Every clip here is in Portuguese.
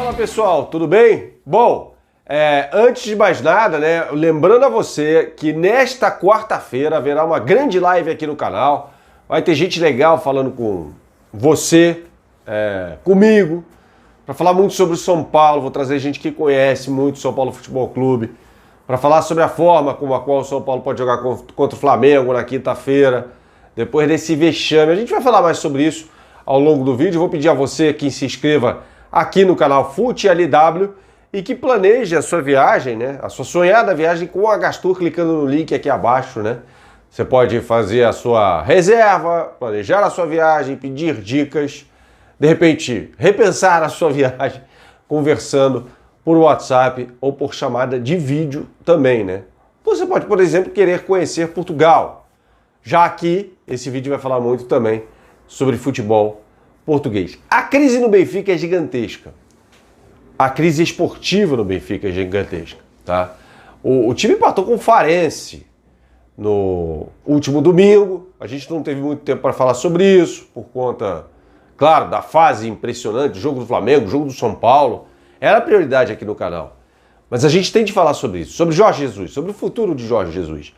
Fala pessoal, tudo bem? Bom, antes de mais nada, né, lembrando a você que nesta quarta-feira haverá uma grande live aqui no canal. Vai ter gente legal falando com você, comigo, para falar muito sobre o São Paulo. Vou trazer gente que conhece muito o São Paulo Futebol Clube, para falar sobre a forma como a qual o São Paulo pode jogar contra o Flamengo na quinta-feira, depois desse vexame. A gente vai falar mais sobre isso ao longo do vídeo. Vou pedir a você que se inscreva aqui no canal FuteLW e que planeje a sua viagem, né? A sua sonhada viagem com a Gastur, clicando no link aqui abaixo, né? Você pode fazer a sua reserva, planejar a sua viagem, pedir dicas, de repente repensar a sua viagem, conversando por WhatsApp ou por chamada de vídeo também, né? Você pode, por exemplo, querer conhecer Portugal, já que esse vídeo vai falar muito também sobre futebol português. A crise no Benfica é gigantesca. A crise esportiva no Benfica é gigantesca, tá? O time empatou com o Farense no último domingo. A gente não teve muito tempo para falar sobre isso, por conta, claro, da fase impressionante, jogo do Flamengo, jogo do São Paulo. Era a prioridade aqui no canal. Mas a gente tem de falar sobre isso, sobre Jorge Jesus, sobre o futuro de Jorge Jesus.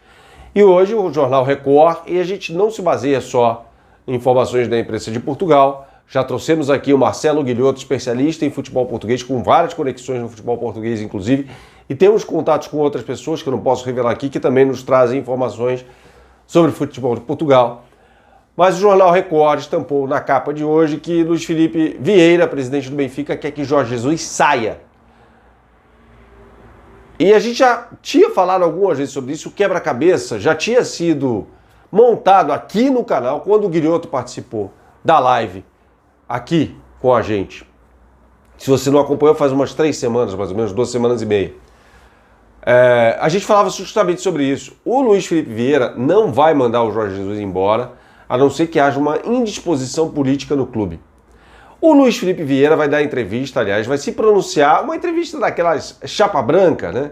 E hoje o Jornal Record, e a gente não se baseia só em informações da imprensa de Portugal. Já trouxemos aqui o Marcelo Guilhoto, especialista em futebol português, com várias conexões no futebol português, inclusive. E temos contatos com outras pessoas, que eu não posso revelar aqui, que também nos trazem informações sobre o futebol de Portugal. Mas o Jornal Record estampou na capa de hoje que Luís Felipe Vieira, presidente do Benfica, quer que Jorge Jesus saia. E a gente já tinha falado algumas vezes sobre isso. O quebra-cabeça já tinha sido montado aqui no canal quando o Guilhoto participou da live aqui com a gente. Se você não acompanhou, faz umas 3 semanas, mais ou menos, 2 semanas e meia. A gente falava justamente sobre isso. O Luís Felipe Vieira não vai mandar o Jorge Jesus embora, a não ser que haja uma indisposição política no clube. O Luís Felipe Vieira vai dar entrevista, aliás, vai se pronunciar, uma entrevista daquelas chapa branca, né?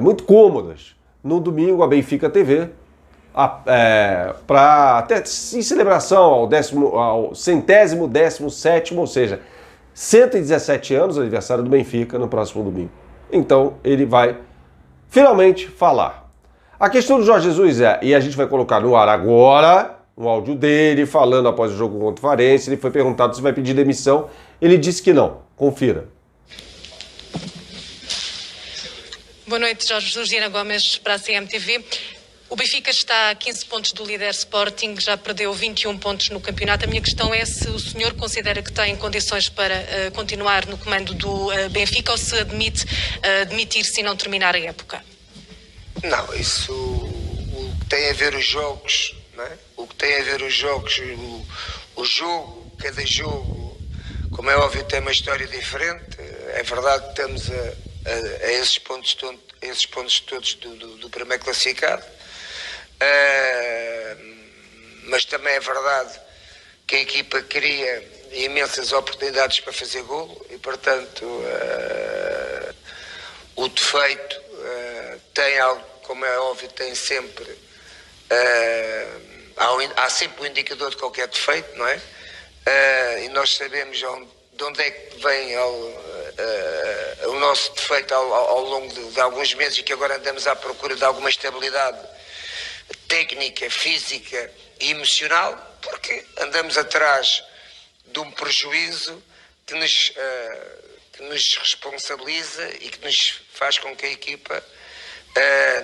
Muito cômodas, no domingo a Benfica TV, até em celebração ao 117º, ou seja, 117 anos, aniversário do Benfica, no próximo domingo. Então ele vai finalmente falar. A questão do Jorge Jesus e a gente vai colocar no ar agora um áudio dele falando após o jogo contra o Farense. Ele foi perguntado se vai pedir demissão, ele disse que não. Confira. Boa noite, Jorge Jesus, Diana Gomes para a CMTV. O Benfica está a 15 pontos do líder Sporting, já perdeu 21 pontos no campeonato. A minha questão é se o senhor considera que tem condições para continuar no comando do Benfica ou se admite demitir-se e não terminar a época. Não, isso o que tem a ver os jogos, não é? O que tem a ver os jogos, o jogo, cada jogo, como é óbvio, tem uma história diferente. É verdade que estamos a esses pontos todos do primeiro classificado. Mas também é verdade que a equipa cria imensas oportunidades para fazer golo e, portanto, o defeito tem algo, como é óbvio, tem sempre há sempre um indicador de qualquer defeito, não é? E nós sabemos de onde é que vem o nosso defeito ao longo de alguns meses, e que agora andamos à procura de alguma estabilidade técnica, física e emocional, porque andamos atrás de um prejuízo que nos responsabiliza e que nos faz com que a equipa,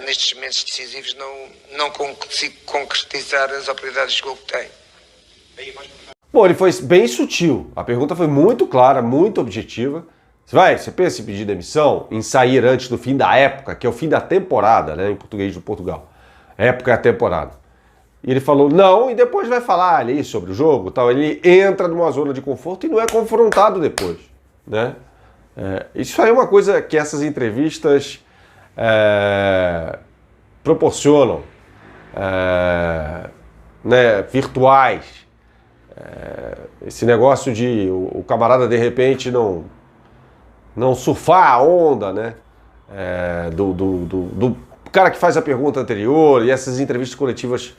nestes momentos decisivos, não consiga concretizar as oportunidades de gol que tem. Bom, ele foi bem sutil. A pergunta foi muito clara, muito objetiva. Você pensa em pedir demissão, em sair antes do fim da época, que é o fim da temporada, né, em português de Portugal. Época é a temporada. E ele falou não, e depois vai falar ali sobre o jogo, tal. Ele entra numa zona de conforto e não é confrontado depois, né? Isso aí é uma coisa que essas entrevistas proporcionam, né, virtuais. Esse negócio de o camarada de repente não surfar a onda, né, do cara que faz a pergunta anterior, e essas entrevistas coletivas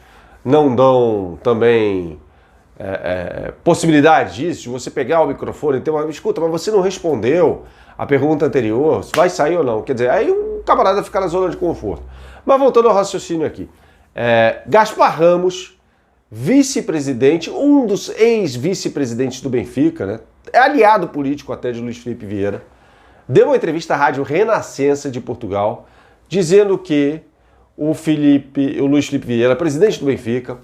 não dão também possibilidade disso, de você pegar o microfone e ter uma... Escuta, mas você não respondeu a pergunta anterior, vai sair ou não? Quer dizer, aí o camarada fica na zona de conforto. Mas voltando ao raciocínio aqui. Gaspar Ramos, vice-presidente, um dos ex-vice-presidentes do Benfica, né? É aliado político até de Luís Filipe Vieira, deu uma entrevista à Rádio Renascença de Portugal, dizendo que o Luís Filipe Vieira, presidente do Benfica,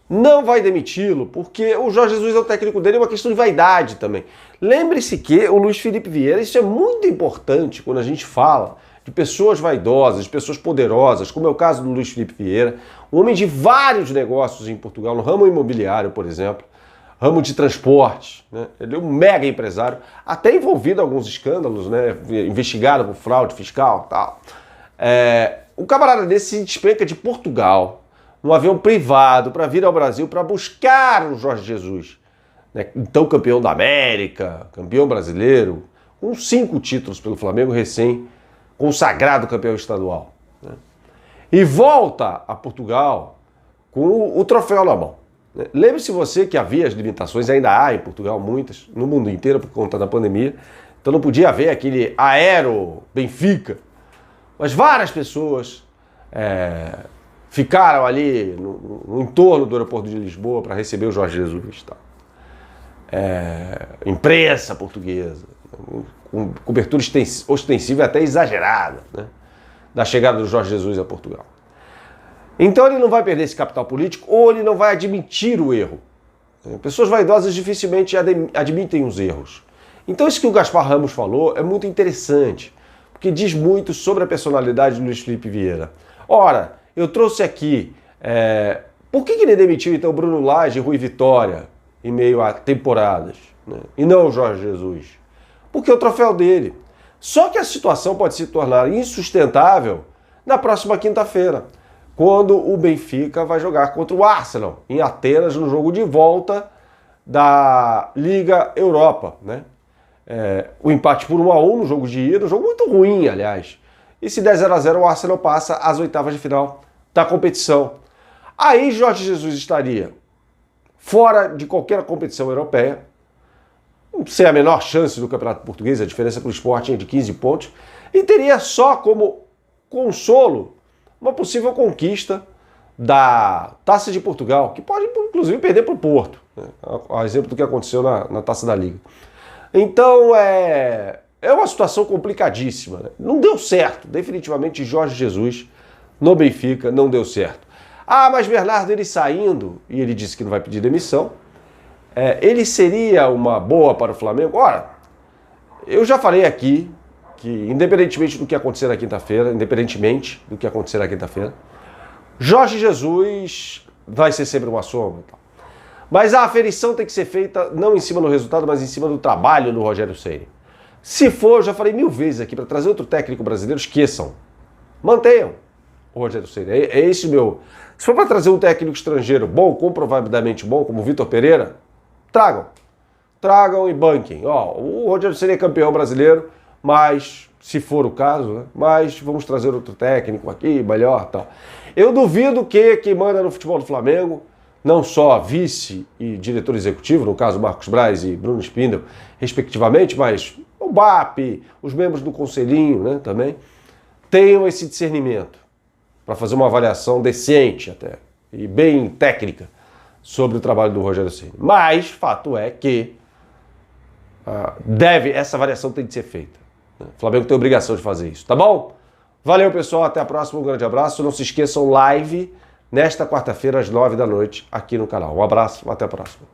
não vai demiti-lo, porque o Jorge Jesus é o técnico dele, é uma questão de vaidade também. Lembre-se que o Luís Filipe Vieira, isso é muito importante quando a gente fala de pessoas vaidosas, de pessoas poderosas, como é o caso do Luís Filipe Vieira, um homem de vários negócios em Portugal, no ramo imobiliário, por exemplo, ramo de transporte, né? Ele é um mega empresário, até envolvido em alguns escândalos, né? Investigado por fraude fiscal e tal. Um camarada desse se despenca de Portugal, num avião privado, para vir ao Brasil para buscar o Jorge Jesus, né? Então campeão da América, campeão brasileiro, com 5 títulos pelo Flamengo, recém-consagrado campeão estadual, né? E volta a Portugal com o troféu na mão. Lembre-se você que havia as limitações, ainda há em Portugal muitas, no mundo inteiro por conta da pandemia, então não podia haver aquele aero Benfica, mas várias pessoas ficaram ali no entorno do aeroporto de Lisboa para receber o Jorge Jesus. Tá? Imprensa portuguesa, com cobertura ostensiva até exagerada, né? Da chegada do Jorge Jesus a Portugal. Então ele não vai perder esse capital político ou ele não vai admitir o erro. Pessoas vaidosas dificilmente admitem os erros. Então isso que o Gaspar Ramos falou é muito interessante, porque diz muito sobre a personalidade do Luís Filipe Vieira. Ora, eu trouxe aqui, por que ele demitiu então Bruno Lage e Rui Vitória em meio a temporadas, né? E não o Jorge Jesus? Porque é o troféu dele. Só que a situação pode se tornar insustentável na próxima quinta-feira, quando o Benfica vai jogar contra o Arsenal, em Atenas, no jogo de volta da Liga Europa, né? O empate por 1-1 no jogo de ida, um jogo muito ruim, aliás. E se der 0-0, o Arsenal passa às oitavas de final da competição. Aí Jorge Jesus estaria fora de qualquer competição europeia, sem a menor chance do Campeonato Português, a diferença para o Sporting é de 15 pontos, e teria só como consolo uma possível conquista da Taça de Portugal, que pode, inclusive, perder para o Porto, né? A exemplo do que aconteceu na Taça da Liga. Então, é uma situação complicadíssima, né? Não deu certo, definitivamente, Jorge Jesus no Benfica não deu certo. Mas Bernardo, ele saindo, e ele disse que não vai pedir demissão, ele seria uma boa para o Flamengo? Ora, eu já falei aqui que, independentemente do que acontecer na quinta-feira, Jorge Jesus vai ser sempre uma sombra. Mas a aferição tem que ser feita não em cima do resultado, mas em cima do trabalho do Rogério Ceni. Se for, já falei 1000 vezes aqui, para trazer outro técnico brasileiro, esqueçam. Mantenham o Rogério Ceni. É esse o meu... Se for para trazer um técnico estrangeiro bom, comprovadamente bom, como o Vitor Pereira, tragam e banquem. O Rogério Ceni é campeão brasileiro, mas, se for o caso, né? Mas vamos trazer outro técnico aqui, melhor, tal. Eu duvido que quem manda no futebol do Flamengo, não só vice e diretor executivo, no caso Marcos Braz e Bruno Spindel, respectivamente, mas o BAP, os membros do Conselhinho, né, também, tenham esse discernimento para fazer uma avaliação decente até, e bem técnica, sobre o trabalho do Rogério Ceni. Mas, fato é que essa avaliação tem de ser feita. O Flamengo tem a obrigação de fazer isso, tá bom? Valeu, pessoal, até a próxima, um grande abraço. Não se esqueçam, live nesta quarta-feira às 9 da noite aqui no canal. Um abraço, até a próxima.